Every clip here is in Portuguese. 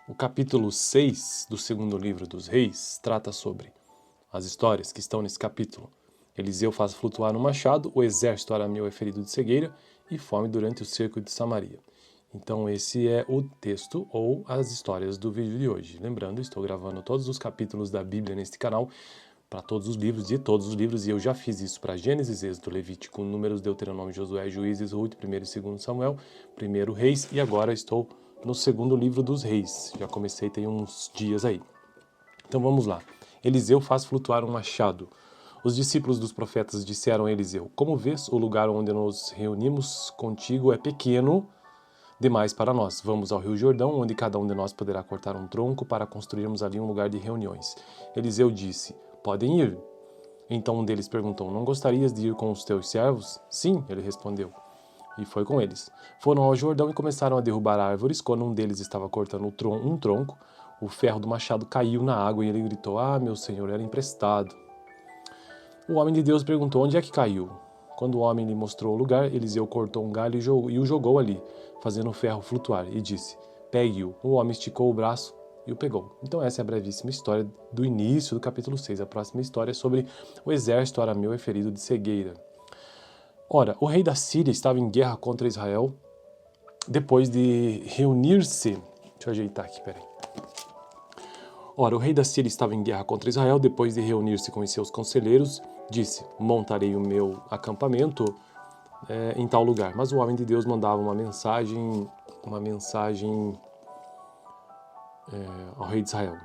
O capítulo 6 do segundo livro dos Reis trata sobre as histórias que estão nesse capítulo. Eliseu faz flutuar um machado, o exército arameu é ferido de cegueira e fome durante o cerco de Samaria. Então esse é o texto ou as histórias do vídeo de hoje. Lembrando, estou gravando todos os capítulos da Bíblia neste canal, para todos os livros, de todos os livros, e eu já fiz isso para Gênesis, Êxodo, Levítico, Números, Deuteronômio, Josué, Juízes, Ruth, 1º e 2º Samuel, 1º Reis, e agora estou no segundo livro dos Reis. Já comecei tem uns dias aí. Então vamos lá. Eliseu faz flutuar um machado. Os discípulos dos profetas disseram a Eliseu: Como vês, o lugar onde nos reunimos contigo é pequeno demais para nós. Vamos ao Rio Jordão, onde cada um de nós poderá cortar um tronco para construirmos ali um lugar de reuniões. Eliseu disse: Podem ir. Então um deles perguntou: Não gostarias de ir com os teus servos? Sim, ele respondeu. E foi com eles. Foram ao Jordão e começaram a derrubar árvores. Quando um deles estava cortando um tronco, o ferro do machado caiu na água e ele gritou: Ah, meu senhor, era emprestado. O homem de Deus perguntou: Onde é que caiu? Quando o homem lhe mostrou o lugar, Eliseu cortou um galho e o jogou ali, fazendo o ferro flutuar, e disse: Pegue-o. O homem esticou o braço e o pegou. Então essa é a brevíssima história do início do capítulo 6. A próxima história é sobre o exército arameu é ferido de cegueira. Ora, o rei da Síria estava em guerra contra Israel depois de reunir-se... Deixa eu ajeitar aqui, peraí. Ora, o rei da Síria estava em guerra contra Israel depois de reunir-se com os seus conselheiros. Disse: Montarei o meu acampamento em tal lugar. Mas o homem de Deus mandava uma mensagem ao rei de Israel: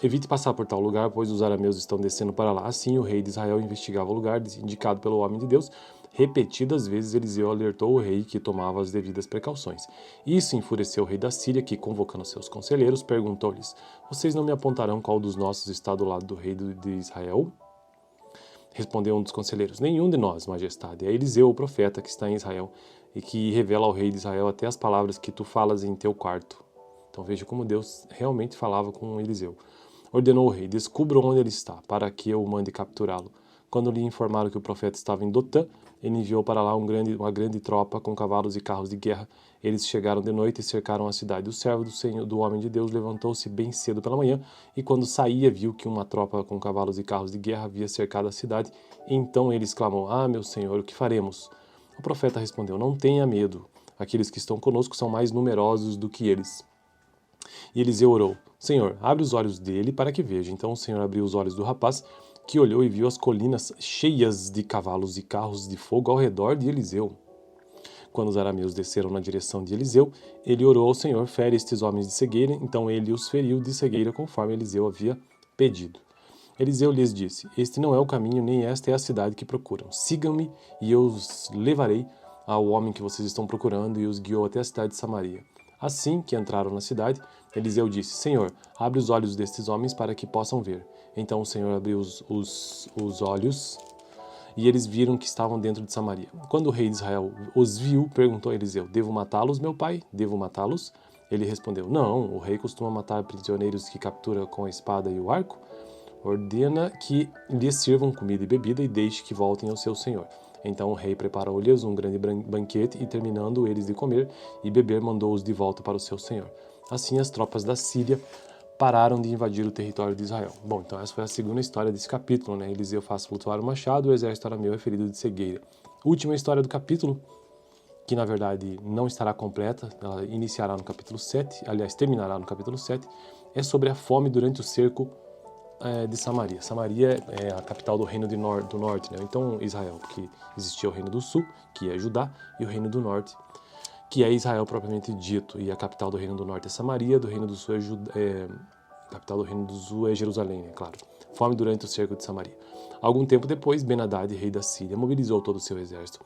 Evite passar por tal lugar, pois os arameus estão descendo para lá. Assim, o rei de Israel investigava o lugar indicado pelo homem de Deus. Repetidas vezes, Eliseu alertou o rei que tomava as devidas precauções. Isso enfureceu o rei da Síria, que, convocando seus conselheiros, perguntou-lhes: Vocês não me apontarão qual dos nossos está do lado do rei de Israel? Respondeu um dos conselheiros: Nenhum de nós, majestade. É Eliseu, o profeta, que está em Israel, e que revela ao rei de Israel até as palavras que tu falas em teu quarto. Então veja como Deus realmente falava com Eliseu. Ordenou o rei: Descubram onde ele está, para que eu mande capturá-lo. Quando lhe informaram que o profeta estava em Dotã, ele enviou para lá uma grande tropa com cavalos e carros de guerra. Eles chegaram de noite e cercaram a cidade. O servo do homem de Deus levantou-se bem cedo pela manhã e, quando saía, viu que uma tropa com cavalos e carros de guerra havia cercado a cidade. Então ele exclamou: Ah, meu senhor, o que faremos? O profeta respondeu: Não tenha medo. Aqueles que estão conosco são mais numerosos do que eles. E Eliseu orou: Senhor, abre os olhos dele para que veja. Então o Senhor abriu os olhos do rapaz, que olhou e viu as colinas cheias de cavalos e carros de fogo ao redor de Eliseu. Quando os arameus desceram na direção de Eliseu, ele orou ao Senhor: Fere estes homens de cegueira. Então ele os feriu de cegueira, conforme Eliseu havia pedido. Eliseu lhes disse: Este não é o caminho, nem esta é a cidade que procuram. Sigam-me e eu os levarei ao homem que vocês estão procurando, e os guiou até a cidade de Samaria. Assim que entraram na cidade, Eliseu disse: Senhor, abre os olhos destes homens para que possam ver. Então o Senhor abriu os olhos e eles viram que estavam dentro de Samaria. Quando o rei de Israel os viu, perguntou a Eliseu: Devo matá-los, meu pai? Devo matá-los? Ele respondeu: Não, o rei costuma matar prisioneiros que captura com a espada e o arco. Ordena que lhes sirvam comida e bebida e deixe que voltem ao seu senhor. Então o rei preparou-lhes um grande banquete e, terminando eles de comer e beber, mandou-os de volta para o seu senhor. Assim as tropas da Síria pararam de invadir o território de Israel. Bom, então essa foi a segunda história desse capítulo, né? Eliseu faz flutuar o machado, o exército arameu é ferido de cegueira. Última história do capítulo, que na verdade não estará completa, ela iniciará no capítulo 7, aliás, terminará no capítulo 7, é sobre a fome durante o cerco de Samaria. Samaria é a capital do reino do norte, né? Então Israel, que existia o reino do sul, que é Judá, e o reino do norte, que é Israel propriamente dito, e a capital do reino do norte é Samaria, do reino do sul a capital do reino do sul é Jerusalém, é claro. Fome durante o cerco de Samaria. Algum tempo depois, Ben-Hadad, rei da Síria, mobilizou todo o seu exército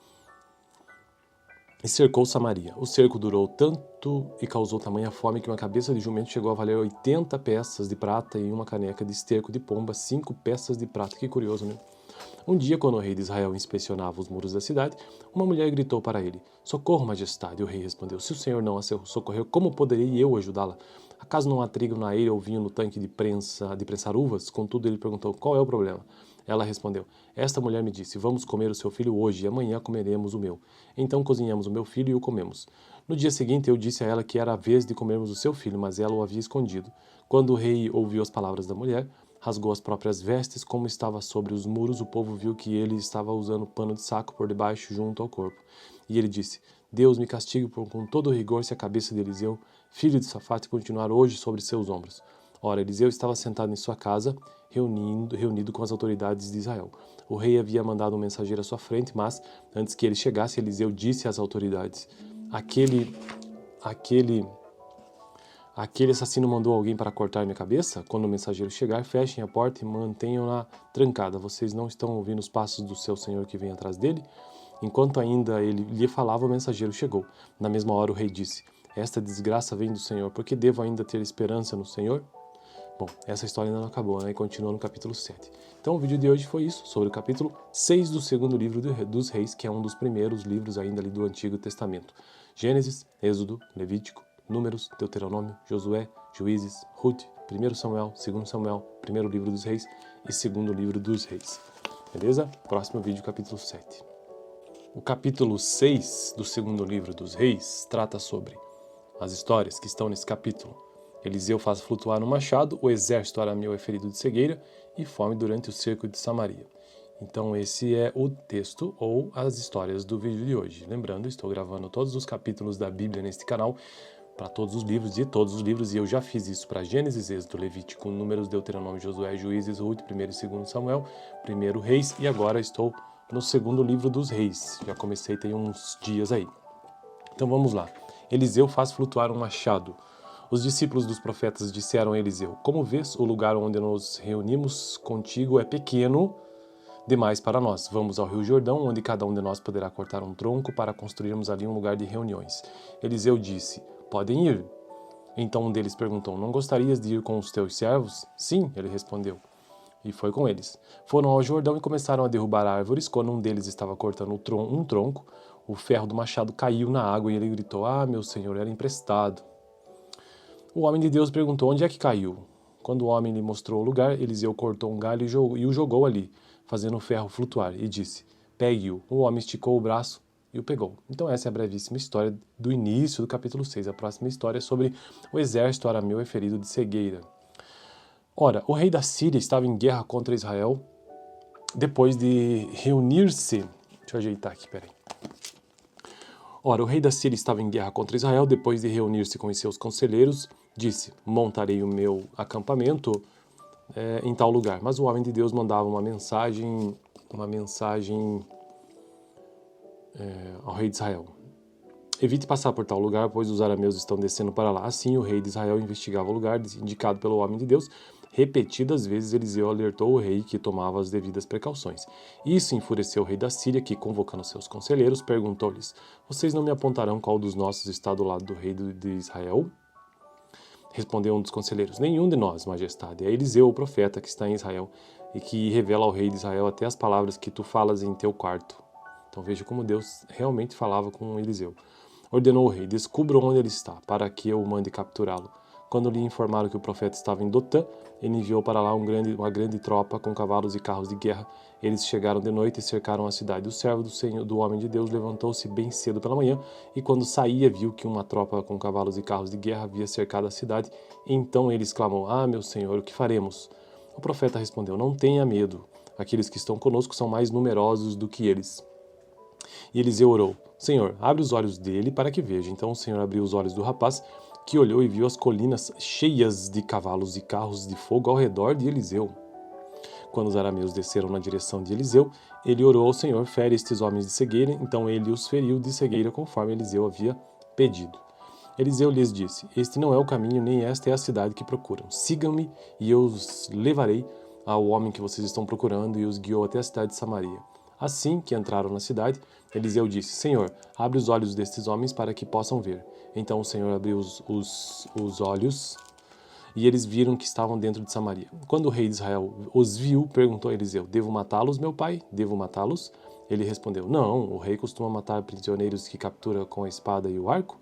e cercou Samaria. O cerco durou tanto e causou tamanha fome que uma cabeça de jumento chegou a valer 80 peças de prata e uma caneca de esterco de pomba, 5 peças de prata. Que curioso, né? Um dia, quando o rei de Israel inspecionava os muros da cidade, uma mulher gritou para ele: Socorro, majestade. O rei respondeu: Se o senhor não a socorreu, como poderei eu ajudá-la? Acaso não há trigo na eira ou vinho no tanque de prensar uvas? Contudo, ele perguntou: Qual é o problema? Ela respondeu: esta mulher me disse, vamos comer o seu filho hoje e amanhã comeremos o meu. Então cozinhamos o meu filho e o comemos. No dia seguinte eu disse a ela que era a vez de comermos o seu filho, mas ela o havia escondido. Quando o rei ouviu as palavras da mulher, rasgou as próprias vestes, como estava sobre os muros, o povo viu que ele estava usando pano de saco por debaixo junto ao corpo. E ele disse: Deus me castigue com todo rigor se a cabeça de Eliseu, filho de Safate, continuar hoje sobre seus ombros. Ora, Eliseu estava sentado em sua casa, reunido com as autoridades de Israel. O rei havia mandado um mensageiro à sua frente, mas, antes que ele chegasse, Eliseu disse às autoridades: Aquele assassino mandou alguém para cortar minha cabeça? Quando o mensageiro chegar, fechem a porta e mantenham-na trancada. Vocês não estão ouvindo os passos do seu senhor que vem atrás dele? Enquanto ainda ele lhe falava, o mensageiro chegou. Na mesma hora o rei disse: esta desgraça vem do Senhor, porque devo ainda ter esperança no Senhor? Bom, essa história ainda não acabou, né? E continua no capítulo 7. Então o vídeo de hoje foi isso, sobre o capítulo 6 do segundo livro dos Reis, que é um dos primeiros livros ainda ali do Antigo Testamento. Gênesis, Êxodo, Levítico, Números, Deuteronômio, Josué, Juízes, Ruth, 1 Samuel, 2 Samuel, primeiro livro dos Reis e segundo livro dos Reis. Beleza? Próximo vídeo, capítulo 7. O capítulo 6 do segundo livro dos Reis trata sobre as histórias que estão nesse capítulo. Eliseu faz flutuar um machado, o exército arameu é ferido de cegueira e fome durante o cerco de Samaria. Então esse é o texto ou as histórias do vídeo de hoje. Lembrando, estou gravando todos os capítulos da Bíblia neste canal, para todos os livros, e eu já fiz isso para Gênesis, Êxodo, Levítico, Números, Deuteronômio, Josué, Juízes, Ruth, 1 e 2 Samuel, 1 Reis, e agora estou no segundo livro dos Reis. Já comecei tem uns dias aí. Então vamos lá. Eliseu faz flutuar um machado. Os discípulos dos profetas disseram a Eliseu: como vês, o lugar onde nos reunimos contigo é pequeno demais para nós. Vamos ao Rio Jordão, onde cada um de nós poderá cortar um tronco para construirmos ali um lugar de reuniões. Eliseu disse: podem ir. Então um deles perguntou: não gostarias de ir com os teus servos? Sim, ele respondeu. E foi com eles. Foram ao Jordão e começaram a derrubar árvores. Quando um deles estava cortando um tronco, o ferro do machado caiu na água e ele gritou: ah, meu senhor, era emprestado. O homem de Deus perguntou: onde é que caiu? Quando o homem lhe mostrou o lugar, Eliseu cortou um galho e o jogou ali, fazendo o ferro flutuar, e disse: pegue-o. O homem esticou o braço e o pegou. Então essa é a brevíssima história do início do capítulo 6. A próxima história é sobre o exército arameu ferido de cegueira. Ora, o rei da Síria estava em guerra contra Israel depois de reunir-se... Deixa eu ajeitar aqui, peraí. Ora, o rei da Síria estava em guerra contra Israel depois de reunir-se com os seus conselheiros. Disse: montarei o meu acampamento em tal lugar. Mas o homem de Deus mandava uma mensagem ao rei de Israel: evite passar por tal lugar, pois os arameus estão descendo para lá. Assim, o rei de Israel investigava o lugar indicado pelo homem de Deus. Repetidas vezes, Eliseu alertou o rei que tomava as devidas precauções. Isso enfureceu o rei da Síria, que, convocando seus conselheiros, perguntou-lhes: vocês não me apontarão qual dos nossos está do lado do rei de Israel? Respondeu um dos conselheiros: nenhum de nós, majestade. É Eliseu, o profeta, que está em Israel, e que revela ao rei de Israel até as palavras que tu falas em teu quarto. Então veja como Deus realmente falava com Eliseu. Ordenou o rei: descubra onde ele está, para que eu mande capturá-lo. Quando lhe informaram que o profeta estava em Dotã, ele enviou para lá uma grande tropa com cavalos e carros de guerra. Eles chegaram de noite e cercaram a cidade. O servo do homem de Deus levantou-se bem cedo pela manhã e, quando saía, viu que uma tropa com cavalos e carros de guerra havia cercado a cidade. Então ele exclamou: ah, meu senhor, o que faremos? O profeta respondeu: não tenha medo. Aqueles que estão conosco são mais numerosos do que eles. E Eliseu orou: Senhor, abre os olhos dele para que veja. Então o Senhor abriu os olhos do rapaz, que olhou e viu as colinas cheias de cavalos e carros de fogo ao redor de Eliseu. Quando os arameus desceram na direção de Eliseu, ele orou ao Senhor: fere estes homens de cegueira. Então ele os feriu de cegueira, conforme Eliseu havia pedido. Eliseu lhes disse: este não é o caminho, nem esta é a cidade que procuram. Sigam-me e eu os levarei ao homem que vocês estão procurando, e os guiou até a cidade de Samaria. Assim que entraram na cidade, Eliseu disse: Senhor, abre os olhos destes homens para que possam ver. Então o Senhor abriu os olhos e eles viram que estavam dentro de Samaria. Quando o rei de Israel os viu, perguntou a Eliseu: devo matá-los, meu pai? Devo matá-los? Ele respondeu: não, o rei costuma matar prisioneiros que captura com a espada e o arco.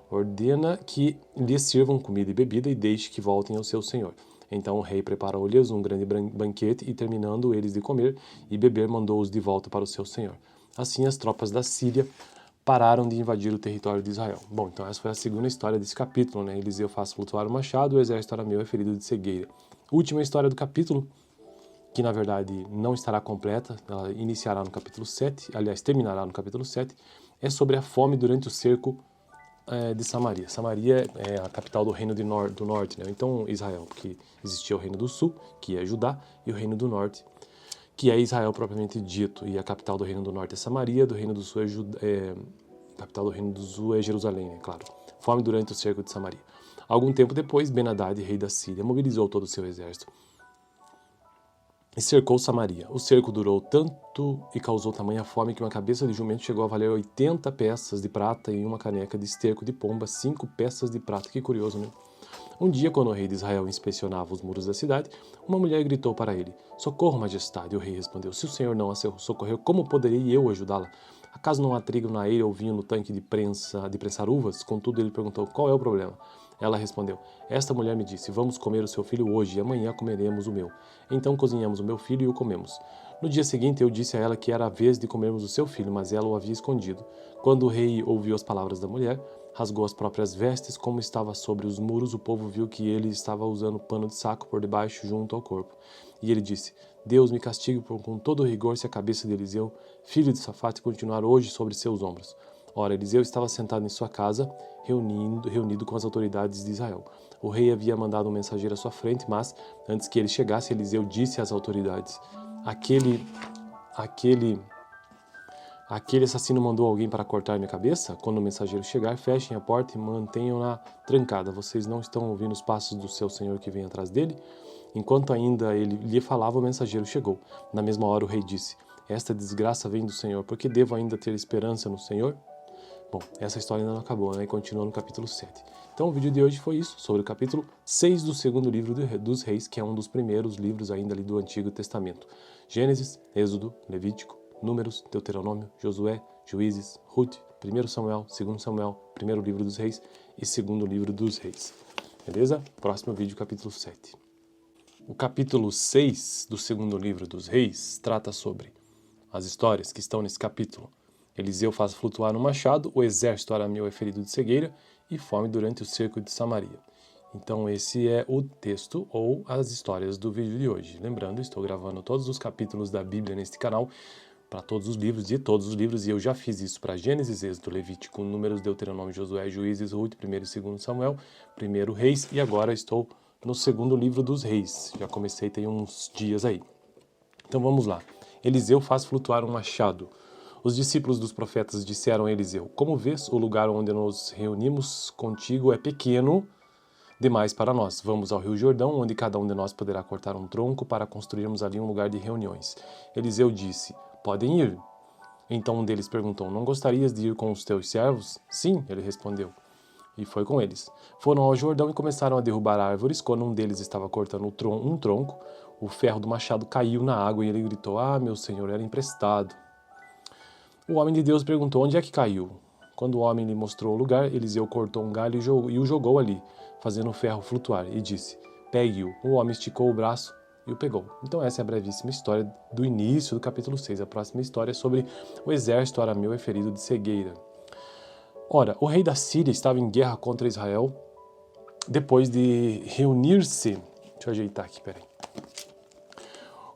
Ordena que lhes sirvam comida e bebida e deixe que voltem ao seu senhor. Então o rei preparou-lhes um grande banquete e, terminando eles de comer e beber, mandou-os de volta para o seu senhor. Assim as tropas da Síria pararam de invadir o território de Israel. Bom, então essa foi a segunda história desse capítulo, né? Eliseu faz flutuar o machado, o exército arameu é ferido de cegueira. Última história do capítulo, que na verdade não estará completa, ela iniciará no capítulo 7, aliás, terminará no capítulo 7, é sobre a fome durante o cerco de Samaria. Samaria é a capital do reino do norte, né? Então Israel, porque existia o reino do sul, que é Judá, e o reino do norte, que é Israel propriamente dito, e a capital do reino do norte é Samaria, do reino do sul a capital do reino do sul é Jerusalém, né? Claro. Fome durante o cerco de Samaria. Algum tempo depois, Ben-Hadad, rei da Síria, mobilizou todo o seu exército e cercou Samaria. O cerco durou tanto e causou tamanha fome que uma cabeça de jumento chegou a valer 80 peças de prata e uma caneca de esterco de pomba, 5 peças de prata. Que curioso, né? Um dia, quando o rei de Israel inspecionava os muros da cidade, uma mulher gritou para ele: "Socorro, majestade!" O rei respondeu: "Se o senhor não a socorreu, como poderei eu ajudá-la? Acaso não há trigo na eira ou vinho no tanque de prensar uvas?" Contudo, ele perguntou: "Qual é o problema?" Ela respondeu: "Esta mulher me disse: vamos comer o seu filho hoje e amanhã comeremos o meu. Então cozinhamos o meu filho e o comemos. No dia seguinte eu disse a ela que era a vez de comermos o seu filho, mas ela o havia escondido. Quando o rei ouviu as palavras da mulher, rasgou as próprias vestes, como estava sobre os muros, o povo viu que ele estava usando pano de saco por debaixo junto ao corpo. E ele disse: Deus me castigue com todo rigor se a cabeça de Eliseu, filho de Safate, continuar hoje sobre seus ombros. Ora, Eliseu estava sentado em sua casa, reunido com as autoridades de Israel. O rei havia mandado um mensageiro à sua frente, mas, antes que ele chegasse, Eliseu disse às autoridades: Aquele assassino mandou alguém para cortar minha cabeça? Quando o mensageiro chegar, fechem a porta e mantenham-na trancada. Vocês não estão ouvindo os passos do seu senhor que vem atrás dele? Enquanto ainda ele lhe falava, o mensageiro chegou. Na mesma hora o rei disse: Esta desgraça vem do Senhor, porque devo ainda ter esperança no Senhor? Bom, essa história ainda não acabou, né? E continua no capítulo 7. Então o vídeo de hoje foi isso, sobre o capítulo 6 do segundo livro dos Reis, que é um dos primeiros livros ainda ali do Antigo Testamento. Gênesis, Êxodo, Levítico, Números, Deuteronômio, Josué, Juízes, Ruth, 1 Samuel, 2 Samuel, primeiro livro dos Reis e segundo livro dos Reis. Beleza? Próximo vídeo, capítulo 7. O capítulo 6 do segundo livro dos Reis trata sobre as histórias que estão nesse capítulo. Eliseu faz flutuar no machado, o exército arameu é ferido de cegueira e fome durante o cerco de Samaria. Então esse é o texto ou as histórias do vídeo de hoje. Lembrando, estou gravando todos os capítulos da Bíblia neste canal, para todos os livros, de todos os livros, e eu já fiz isso para Gênesis, Êxodo, Levítico, Números, Deuteronômio, Josué, Juízes, Ruth, 1 e 2 Samuel, 1 Reis, e agora estou no segundo livro dos Reis. Já comecei tem uns dias aí. Então vamos lá. Eliseu faz flutuar um machado. Os discípulos dos profetas disseram a Eliseu: Como vês, o lugar onde nos reunimos contigo é pequeno demais para nós. Vamos ao Rio Jordão, onde cada um de nós poderá cortar um tronco para construirmos ali um lugar de reuniões. Eliseu disse: Podem ir. Então um deles perguntou: Não gostarias de ir com os teus servos? Sim, ele respondeu. E foi com eles. Foram ao Jordão e começaram a derrubar árvores. Quando um deles estava cortando um tronco, o ferro do machado caiu na água e ele gritou: Ah, meu senhor, era emprestado. O homem de Deus perguntou: Onde é que caiu? Quando o homem lhe mostrou o lugar, Eliseu cortou um galho e o jogou ali, fazendo o ferro flutuar, e disse: Pegue-o. O homem esticou o braço e o pegou. Então essa é a brevíssima história do início do capítulo 6. A próxima história é sobre o exército arameu é ferido de cegueira. Ora, o rei da Síria estava em guerra contra Israel depois de reunir-se... Deixa eu ajeitar aqui, peraí.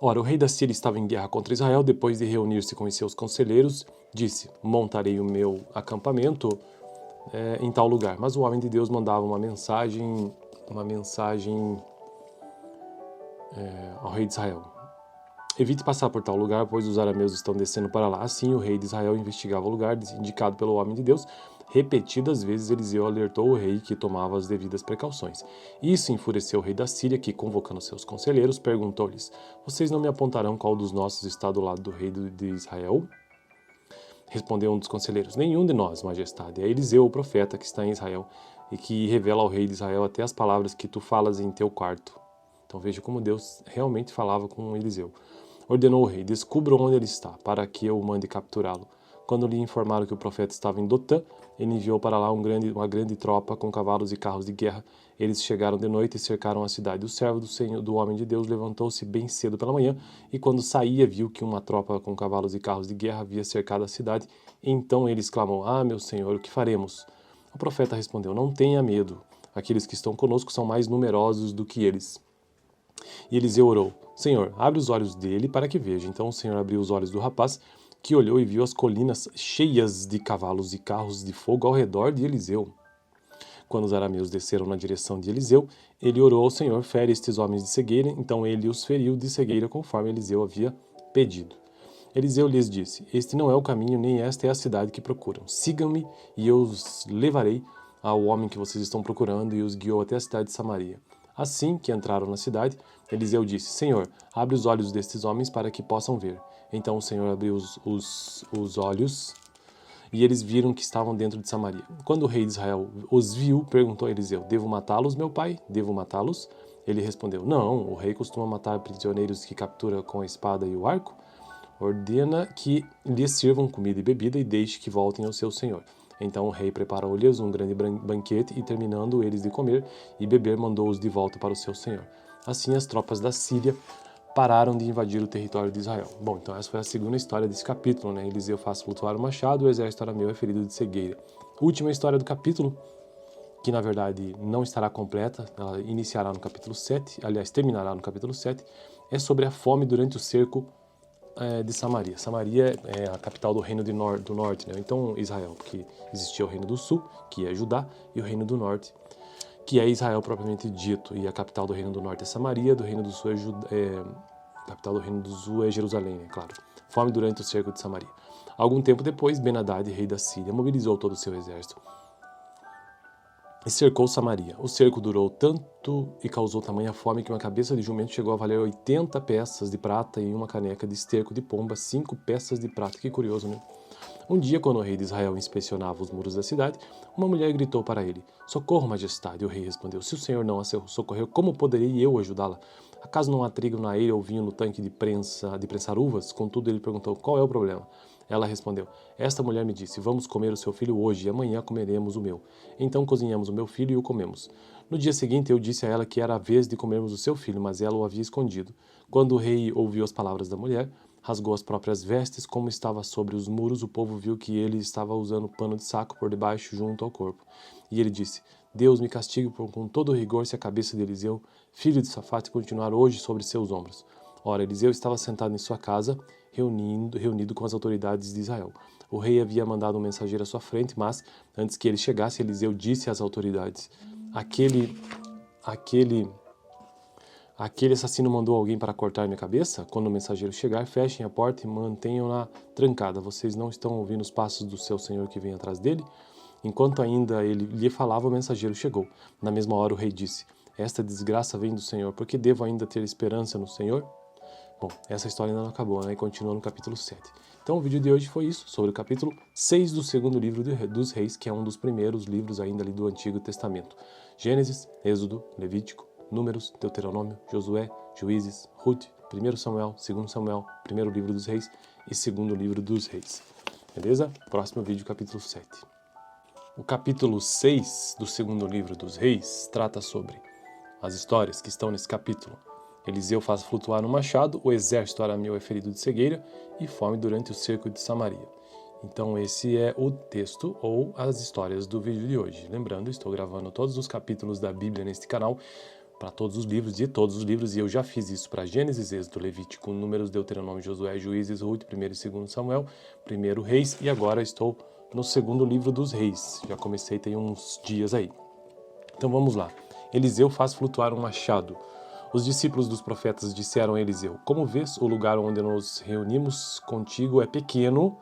Ora, o rei da Síria estava em guerra contra Israel depois de reunir-se com os seus conselheiros. Disse: Montarei o meu acampamento em tal lugar. Mas o homem de Deus mandava uma mensagem ao rei de Israel: Evite passar por tal lugar, pois os arameus estão descendo para lá. Assim, o rei de Israel investigava o lugar indicado pelo homem de Deus. Repetidas vezes, Eliseu alertou o rei que tomava as devidas precauções. Isso enfureceu o rei da Síria, que, convocando seus conselheiros, perguntou-lhes: Vocês não me apontarão qual dos nossos está do lado do rei de Israel? Respondeu um dos conselheiros: Nenhum de nós, majestade. É Eliseu, o profeta, que está em Israel, e que revela ao rei de Israel até as palavras que tu falas em teu quarto. Então veja como Deus realmente falava com Eliseu. Ordenou o rei: Descubra onde ele está, para que eu mande capturá-lo. Quando lhe informaram que o profeta estava em Dotã, ele enviou para lá uma grande tropa com cavalos e carros de guerra. Eles chegaram de noite e cercaram a cidade. O servo do homem de Deus levantou-se bem cedo pela manhã e quando saía viu que uma tropa com cavalos e carros de guerra havia cercado a cidade. Então ele exclamou: "Ah, meu senhor, o que faremos?" O profeta respondeu: "Não tenha medo. Aqueles que estão conosco são mais numerosos do que eles." E Eliseu orou: "Senhor, abre os olhos dele para que veja." Então o Senhor abriu os olhos do rapaz, que olhou e viu as colinas cheias de cavalos e carros de fogo ao redor de Eliseu. Quando os arameus desceram na direção de Eliseu, ele orou ao Senhor: "Fere estes homens de cegueira." Então ele os feriu de cegueira, conforme Eliseu havia pedido. Eliseu lhes disse: "Este não é o caminho, nem esta é a cidade que procuram. Sigam-me e eu os levarei ao homem que vocês estão procurando." E os guiou até a cidade de Samaria. Assim que entraram na cidade, Eliseu disse: "Senhor, abre os olhos destes homens para que possam ver." Então o Senhor abriu os olhos e eles viram que estavam dentro de Samaria. Quando o rei de Israel os viu, perguntou a Eliseu: "Devo matá-los, meu pai? Devo matá-los?" Ele respondeu: "Não, o rei costuma matar prisioneiros que captura com a espada e o arco. Ordena que lhes sirvam comida e bebida e deixe que voltem ao seu senhor." Então o rei preparou-lhes um grande banquete e, terminando eles de comer e beber, mandou-os de volta para o seu senhor. Assim as tropas da Síria pararam de invadir o território de Israel. Bom, então essa foi a segunda história desse capítulo, né? Eliseu faz flutuar o machado, o exército arameu é ferido de cegueira. Última história do capítulo, que na verdade não estará completa, ela iniciará no capítulo 7, aliás, terminará no capítulo 7, é sobre a fome durante o cerco de Samaria. Samaria é a capital do reino do norte, né? Então Israel, porque existia o reino do sul, que é Judá, e o reino do norte, que é Israel propriamente dito, e a capital do reino do norte é Samaria, do reino do sul a capital do reino do sul é Jerusalém, é claro. Fome durante o cerco de Samaria. Algum tempo depois, Ben-Hadad, rei da Síria, mobilizou todo o seu exército e cercou Samaria. O cerco durou tanto e causou tamanha fome que uma cabeça de jumento chegou a valer 80 peças de prata e uma caneca de esterco de pomba 5 peças de prata. Que curioso, né? Um dia, quando o rei de Israel inspecionava os muros da cidade, uma mulher gritou para ele: "Socorro, majestade." O rei respondeu: "Se o senhor não a socorreu, como poderei eu ajudá-la? Acaso não há trigo na eira ou vinho no tanque de prensar uvas?" Contudo, ele perguntou: "Qual é o problema?" Ela respondeu: "Esta mulher me disse: vamos comer o seu filho hoje e amanhã comeremos o meu." Então cozinhamos o meu filho e o comemos. No dia seguinte eu disse a ela que era a vez de comermos o seu filho, mas ela o havia escondido. Quando o rei ouviu as palavras da mulher, rasgou as próprias vestes. Como estava sobre os muros, o povo viu que ele estava usando pano de saco por debaixo junto ao corpo. E ele disse: "Deus me castigue com todo rigor se a cabeça de Eliseu, filho de Safate, continuar hoje sobre seus ombros." Ora, Eliseu estava sentado em sua casa, reunido com as autoridades de Israel. O rei havia mandado um mensageiro à sua frente, mas, antes que ele chegasse, Eliseu disse às autoridades: Aquele assassino mandou alguém para cortar minha cabeça? Quando o mensageiro chegar, fechem a porta e mantenham-na trancada. Vocês não estão ouvindo os passos do seu senhor que vem atrás dele?" Enquanto ainda ele lhe falava, o mensageiro chegou. Na mesma hora o rei disse: "Esta desgraça vem do Senhor, porque devo ainda ter esperança no Senhor?" Bom, essa história ainda não acabou, né? E continua no capítulo 7. Então o vídeo de hoje foi isso, sobre o capítulo 6 do segundo livro dos Reis, que é um dos primeiros livros ainda ali do Antigo Testamento. Gênesis, Êxodo, Levítico, Números, Deuteronômio, Josué, Juízes, Ruth, 1 Samuel, 2 Samuel, primeiro livro dos Reis e segundo livro dos Reis. Beleza? Próximo vídeo, capítulo 7. O capítulo 6 do segundo livro dos Reis trata sobre as histórias que estão nesse capítulo. Eliseu faz flutuar um machado, o exército arameu é ferido de cegueira e fome durante o cerco de Samaria. Então esse é o texto ou as histórias do vídeo de hoje. Lembrando, estou gravando todos os capítulos da Bíblia neste canal, para todos os livros, e eu já fiz isso para Gênesis, Êxodo, Levítico, Números, Deuteronômio, Josué, Juízes, Ruth, 1 e 2 Samuel, 1 Reis, e agora estou no segundo livro dos Reis. Já comecei tem uns dias aí. Então vamos lá. Eliseu faz flutuar um machado. Os discípulos dos profetas disseram a Eliseu: "Como vês, o lugar onde nos reunimos contigo é pequeno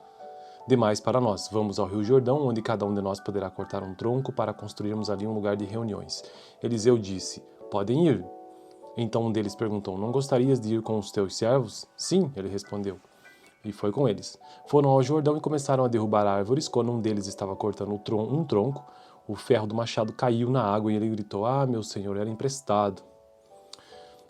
demais para nós. Vamos ao Rio Jordão, onde cada um de nós poderá cortar um tronco para construirmos ali um lugar de reuniões." Eliseu disse: "Podem ir." Então um deles perguntou: "Não gostarias de ir com os teus servos?" "Sim," ele respondeu. E foi com eles. Foram ao Jordão e começaram a derrubar árvores. Quando um deles estava cortando um tronco, o ferro do machado caiu na água e ele gritou: "Ah, meu senhor, era emprestado."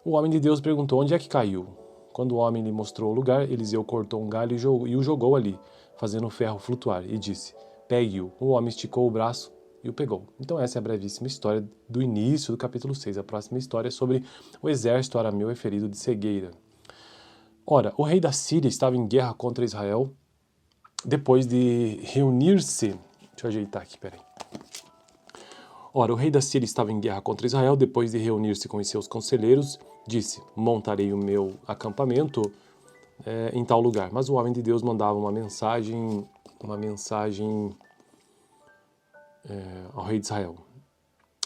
O homem de Deus perguntou: "Onde é que caiu?" Quando o homem lhe mostrou o lugar, Eliseu cortou um galho e o jogou ali. fazendo o ferro flutuar, e disse: pegue-o. O homem esticou o braço e o pegou. Então essa é a brevíssima história do início do capítulo 6. A próxima história é sobre o exército arameu ferido de cegueira. Ora, o rei da Síria estava em guerra contra Israel depois de reunir-se... Deixa eu ajeitar aqui, peraí. Ora, o rei da Síria estava em guerra contra Israel depois de reunir-se com os seus conselheiros. Disse: montarei o meu acampamento em tal lugar. Mas o homem de Deus mandava uma mensagem ao rei de Israel: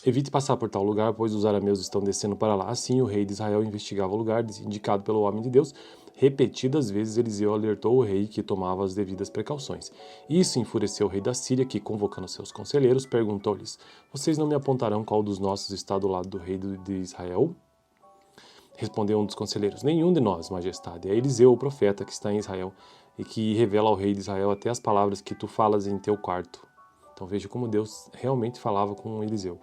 evite passar por tal lugar, pois os arameus estão descendo para lá. Assim, o rei de Israel investigava o lugar indicado pelo homem de Deus. Repetidas vezes, Eliseu alertou o rei que tomava as devidas precauções. Isso enfureceu o rei da Síria, que, convocando seus conselheiros, perguntou-lhes: vocês não me apontarão qual dos nossos está do lado do rei de Israel? Respondeu um dos conselheiros: nenhum de nós, majestade. É Eliseu, o profeta, que está em Israel, e que revela ao rei de Israel até as palavras que tu falas em teu quarto. Então veja como Deus realmente falava com Eliseu.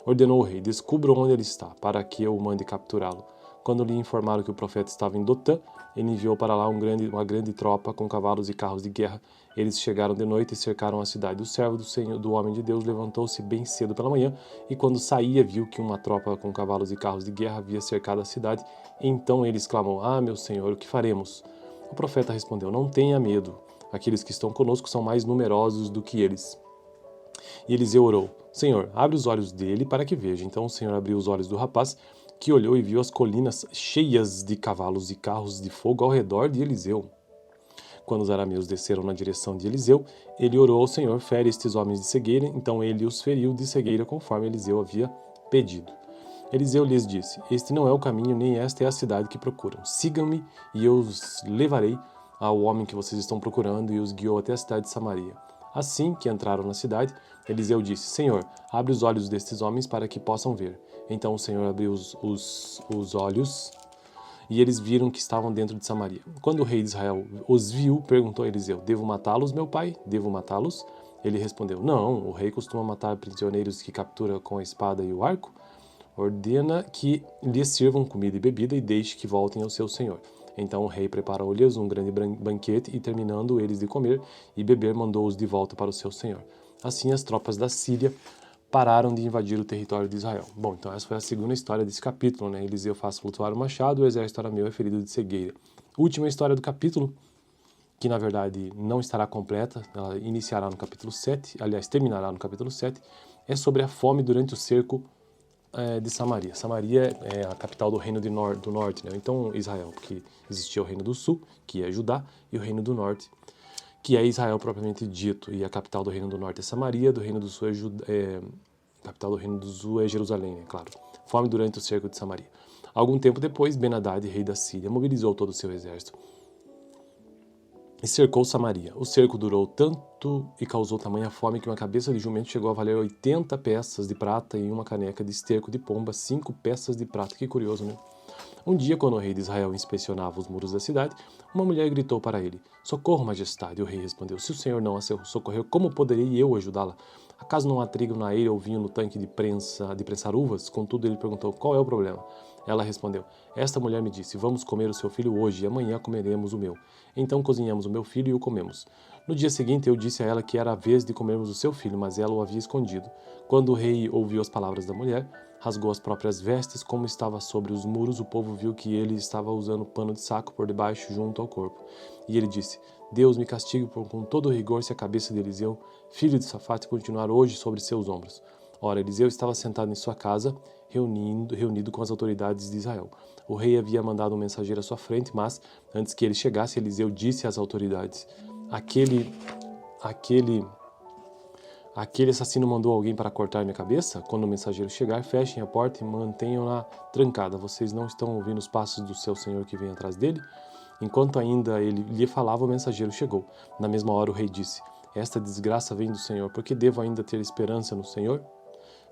Ordenou o rei: descubra onde ele está, para que eu mande capturá-lo. Quando lhe informaram que o profeta estava em Dotã, ele enviou para lá uma grande tropa com cavalos e carros de guerra. Eles chegaram de noite e cercaram a cidade. O servo do homem de Deus levantou-se bem cedo pela manhã e, quando saía, viu que uma tropa com cavalos e carros de guerra havia cercado a cidade. Então ele exclamou: ah, meu senhor, o que faremos? O profeta respondeu: não tenha medo. Aqueles que estão conosco são mais numerosos do que eles. E Eliseu orou: Senhor, abre os olhos dele para que veja. Então o Senhor abriu os olhos do rapaz, que olhou e viu as colinas cheias de cavalos e carros de fogo ao redor de Eliseu. Quando os arameus desceram na direção de Eliseu, ele orou ao Senhor: fere estes homens de cegueira. Então ele os feriu de cegueira, conforme Eliseu havia pedido. Eliseu lhes disse: este não é o caminho, nem esta é a cidade que procuram. Sigam-me e eu os levarei ao homem que vocês estão procurando, e os guiou até a cidade de Samaria. Assim que entraram na cidade, Eliseu disse: Senhor, abre os olhos destes homens para que possam ver. Então o Senhor abriu os olhos, e eles viram que estavam dentro de Samaria. Quando o rei de Israel os viu, perguntou a Eliseu: devo matá-los, meu pai? Devo matá-los? Ele respondeu: não, o rei costuma matar prisioneiros que captura com a espada e o arco. Ordena que lhes sirvam comida e bebida e deixe que voltem ao seu senhor. Então o rei preparou-lhes um grande banquete e, terminando eles de comer e beber, mandou-os de volta para o seu senhor. Assim as tropas da Síria pararam de invadir o território de Israel. Bom, então essa foi a segunda história desse capítulo, né? Eliseu faz flutuar o machado, o exército arameu é ferido de cegueira. Última história do capítulo, que na verdade não estará completa, ela iniciará no capítulo 7, aliás, terminará no capítulo 7, é sobre a fome durante o cerco de Samaria. Samaria é a capital do reino do norte, né? Então Israel, porque existia o reino do sul, que é Judá, e o reino do norte, que é Israel propriamente dito. E a capital do reino do norte é Samaria, do reino do sul a capital do reino do sul é Jerusalém, é claro. Fome durante o cerco de Samaria. Algum tempo depois, Ben-Hadad, rei da Síria, mobilizou todo o seu exército e cercou Samaria. O cerco durou tanto e causou tamanha fome que uma cabeça de jumento chegou a valer 80 peças de prata e uma caneca de esterco de pomba, 5 peças de prata. Que curioso, né? Um dia, quando o rei de Israel inspecionava os muros da cidade, uma mulher gritou para ele: socorro, majestade. O rei respondeu: se o senhor não a socorreu, como poderei eu ajudá-la? Acaso não há trigo na eira ou vinho no tanque de prensar uvas? Contudo, ele perguntou: qual é o problema? Ela respondeu: esta mulher me disse: vamos comer o seu filho hoje e amanhã comeremos o meu. Então cozinhamos o meu filho e o comemos. No dia seguinte eu disse a ela que era a vez de comermos o seu filho, mas ela o havia escondido. Quando o rei ouviu as palavras da mulher, rasgou as próprias vestes. Como estava sobre os muros, o povo viu que ele estava usando pano de saco por debaixo junto ao corpo. E ele disse: Deus me castigue com todo rigor se a cabeça de Eliseu, filho de Safate, continuar hoje sobre seus ombros. Ora, Eliseu estava sentado em sua casa, reunido com as autoridades de Israel. O rei havia mandado um mensageiro à sua frente, mas, antes que ele chegasse, Eliseu disse às autoridades: Aquele assassino mandou alguém para cortar minha cabeça? Quando o mensageiro chegar, fechem a porta e mantenham-na trancada. Vocês não estão ouvindo os passos do seu senhor que vem atrás dele? Enquanto ainda ele lhe falava, o mensageiro chegou. Na mesma hora o rei disse: esta desgraça vem do Senhor, porque devo ainda ter esperança no Senhor?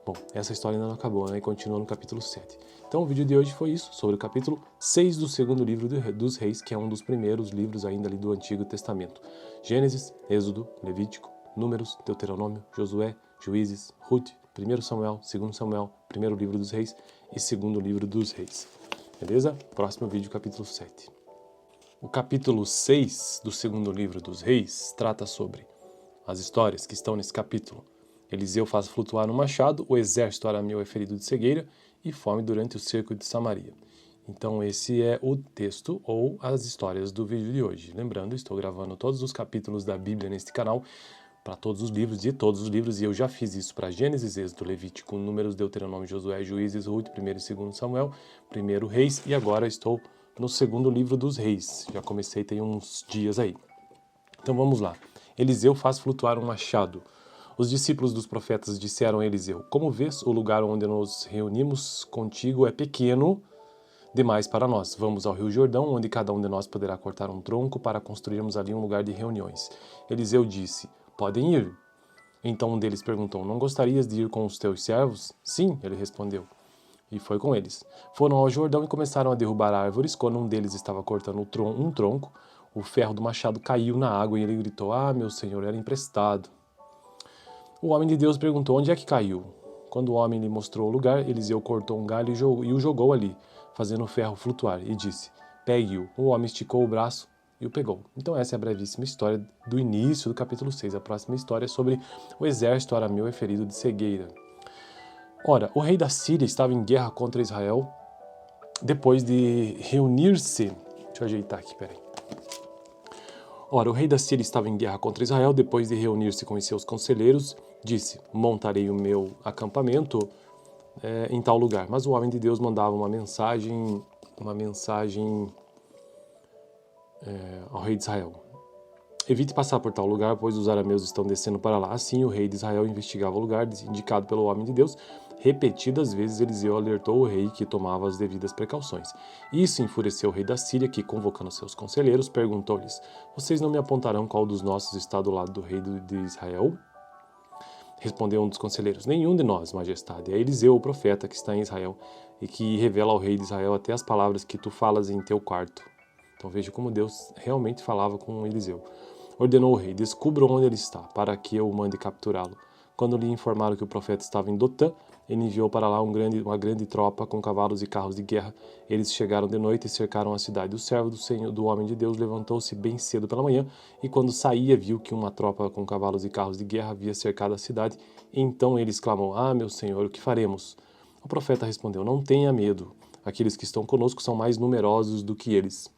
Bom, essa história ainda não acabou, né? E continua no capítulo 7. Então o vídeo de hoje foi isso, sobre o capítulo 6 do segundo livro dos Reis, que é um dos primeiros livros ainda ali do Antigo Testamento. Gênesis, Êxodo, Levítico, Números, Deuteronômio, Josué, Juízes, Ruth, 1 Samuel, 2 Samuel, primeiro livro dos Reis e segundo livro dos Reis. Beleza? Próximo vídeo, capítulo 7. O capítulo 6 do segundo livro dos Reis trata sobre as histórias que estão nesse capítulo. Eliseu faz flutuar um machado, o exército arameu é ferido de cegueira e fome durante o cerco de Samaria. Então esse é o texto ou as histórias do vídeo de hoje. Lembrando, estou gravando todos os capítulos da Bíblia neste canal, para todos os livros, de todos os livros, e eu já fiz isso para Gênesis, Êxodo, Levítico, Números, Deuteronômio, Josué, Juízes, Ruth, 1º e 2º Samuel, 1º Reis, e agora estou no segundo livro dos Reis. Já comecei tem uns dias aí. Então vamos lá. Eliseu faz flutuar um machado. Os discípulos dos profetas disseram a Eliseu: Como vês, o lugar onde nos reunimos contigo é pequeno demais para nós. Vamos ao Rio Jordão, onde cada um de nós poderá cortar um tronco para construirmos ali um lugar de reuniões. Eliseu disse: Podem ir. Então um deles perguntou: Não gostarias de ir com os teus servos? Sim, ele respondeu. E foi com eles. Foram ao Jordão e começaram a derrubar árvores. Quando um deles estava cortando um tronco, o ferro do machado caiu na água e ele gritou: Ah, meu senhor, era emprestado. O homem de Deus perguntou: Onde é que caiu? Quando o homem lhe mostrou o lugar, Eliseu cortou um galho e o jogou ali, fazendo o ferro flutuar, e disse: Pegue-o. O homem esticou o braço e o pegou. Então essa é a brevíssima história do início do capítulo 6. A próxima história é sobre o exército arameu é ferido de cegueira. Ora, o rei da Síria estava em guerra contra Israel depois de reunir-se... Deixa eu ajeitar aqui, peraí. Ora, o rei da Síria estava em guerra contra Israel depois de reunir-se com os seus conselheiros. Disse: Montarei o meu acampamento em tal lugar. Mas o homem de Deus mandava uma mensagem ao rei de Israel: Evite passar por tal lugar, pois os arameus estão descendo para lá. Assim, o rei de Israel investigava o lugar indicado pelo homem de Deus. Repetidas vezes, Eliseu alertou o rei que tomava as devidas precauções. Isso enfureceu o rei da Síria, que, convocando seus conselheiros, perguntou-lhes: Vocês não me apontarão qual dos nossos está do lado do rei de Israel? Respondeu um dos conselheiros: Nenhum de nós, majestade. É Eliseu, o profeta, que está em Israel, e que revela ao rei de Israel até as palavras que tu falas em teu quarto. Então veja como Deus realmente falava com Eliseu. Ordenou o rei: Descubram onde ele está, para que eu mande capturá-lo. Quando lhe informaram que o profeta estava em Dotã, ele enviou para lá uma grande tropa com cavalos e carros de guerra. Eles chegaram de noite e cercaram a cidade. O servo do homem de Deus levantou-se bem cedo pela manhã e, quando saía, viu que uma tropa com cavalos e carros de guerra havia cercado a cidade. Então ele exclamou: Ah, meu senhor, o que faremos? O profeta respondeu: Não tenha medo. Aqueles que estão conosco são mais numerosos do que eles.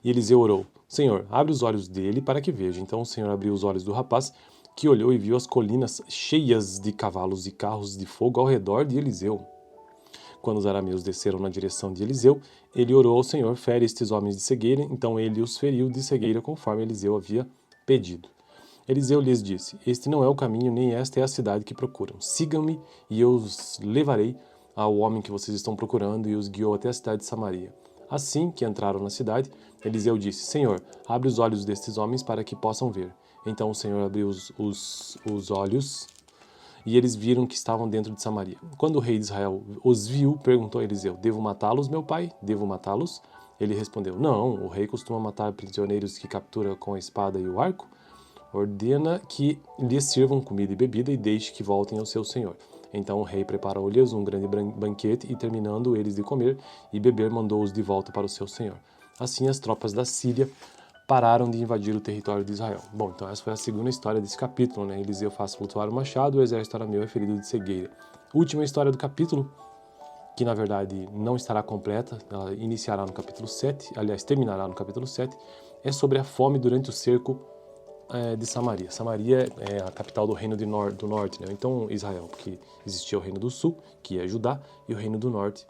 E Eliseu orou: Senhor, abre os olhos dele para que veja. Então o Senhor abriu os olhos do rapaz, que olhou e viu as colinas cheias de cavalos e carros de fogo ao redor de Eliseu. Quando os arameus desceram na direção de Eliseu, ele orou ao Senhor: Fere estes homens de cegueira. Então ele os feriu de cegueira, conforme Eliseu havia pedido. Eliseu lhes disse: Este não é o caminho, nem esta é a cidade que procuram. Sigam-me e eu os levarei ao homem que vocês estão procurando, e os guiou até a cidade de Samaria. Assim que entraram na cidade, Eliseu disse: Senhor, abre os olhos destes homens para que possam ver. Então o Senhor abriu os olhos e eles viram que estavam dentro de Samaria. Quando o rei de Israel os viu, perguntou a Eliseu: Devo matá-los, meu pai? Devo matá-los? Ele respondeu: Não, o rei costuma matar prisioneiros que captura com a espada e o arco. Ordena que lhes sirvam comida e bebida e deixe que voltem ao seu senhor. Então o rei preparou-lhes um grande banquete e, terminando eles de comer e beber, mandou-os de volta para o seu senhor. Assim as tropas da Síria pararam de invadir o território de Israel. Bom, então essa foi a segunda história desse capítulo, né? Eliseu faz flutuar o machado, o exército arameu é ferido de cegueira. Última história do capítulo, que na verdade não estará completa, ela iniciará no capítulo 7, aliás, terminará no capítulo 7, é sobre a fome durante o cerco de Samaria. Samaria é a capital do reino do norte, né? Então Israel, porque existia o reino do sul, que é Judá, e o reino do norte,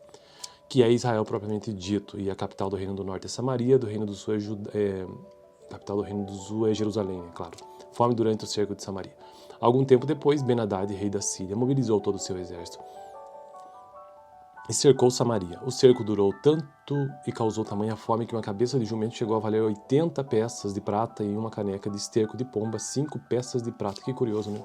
que é Israel propriamente dito, e a capital do reino do norte é Samaria, do reino do sul a capital do reino do sul é Jerusalém, é claro. Fome durante o cerco de Samaria. Algum tempo depois, Ben-Hadad, rei da Síria, mobilizou todo o seu exército e cercou Samaria. O cerco durou tanto e causou tamanha fome que uma cabeça de jumento chegou a valer 80 peças de prata e uma caneca de esterco de pomba, 5 peças de prata. Que curioso, né?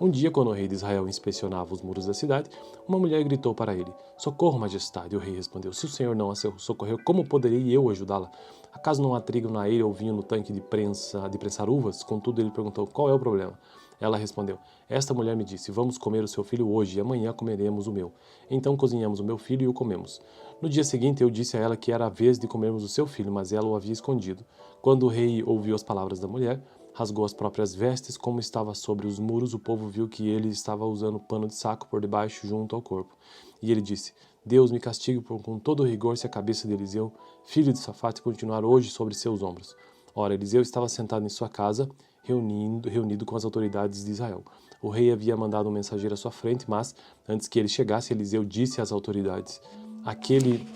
Um dia, quando o rei de Israel inspecionava os muros da cidade, uma mulher gritou para ele: Socorro, majestade. O rei respondeu: Se o senhor não a socorreu, como poderei eu ajudá-la? Acaso não há trigo na eira ou vinho no tanque de prensar uvas? Contudo, ele perguntou: Qual é o problema? Ela respondeu: Esta mulher me disse, vamos comer o seu filho hoje e amanhã comeremos o meu. Então cozinhamos o meu filho e o comemos. No dia seguinte eu disse a ela que era a vez de comermos o seu filho, mas ela o havia escondido. Quando o rei ouviu as palavras da mulher, rasgou as próprias vestes, como estava sobre os muros, o povo viu que ele estava usando pano de saco por debaixo junto ao corpo. E ele disse: Deus me castigue com todo rigor se a cabeça de Eliseu, filho de Safate, continuar hoje sobre seus ombros. Ora, Eliseu estava sentado em sua casa, reunido com as autoridades de Israel. O rei havia mandado um mensageiro à sua frente, mas, antes que ele chegasse, Eliseu disse às autoridades: Aquele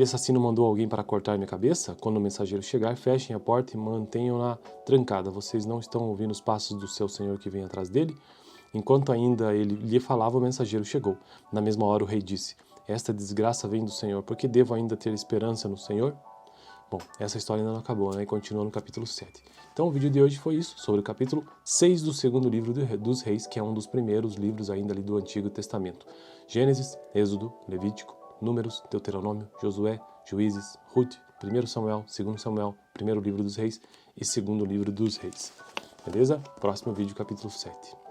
assassino mandou alguém para cortar minha cabeça? Quando o mensageiro chegar, fechem a porta e mantenham-na trancada. Vocês não estão ouvindo os passos do seu senhor que vem atrás dele? Enquanto ainda ele lhe falava, o mensageiro chegou. Na mesma hora o rei disse: Esta desgraça vem do Senhor, porque devo ainda ter esperança no Senhor? Bom, essa história ainda não acabou, né? E continua no capítulo 7. Então o vídeo de hoje foi isso, sobre o capítulo 6 do segundo livro dos Reis, que é um dos primeiros livros ainda ali do Antigo Testamento. Gênesis, Êxodo, Levítico, Números, Deuteronômio, Josué, Juízes, Ruth, 1 Samuel, 2 Samuel, primeiro livro dos Reis e segundo livro dos Reis. Beleza? Próximo vídeo, capítulo 7.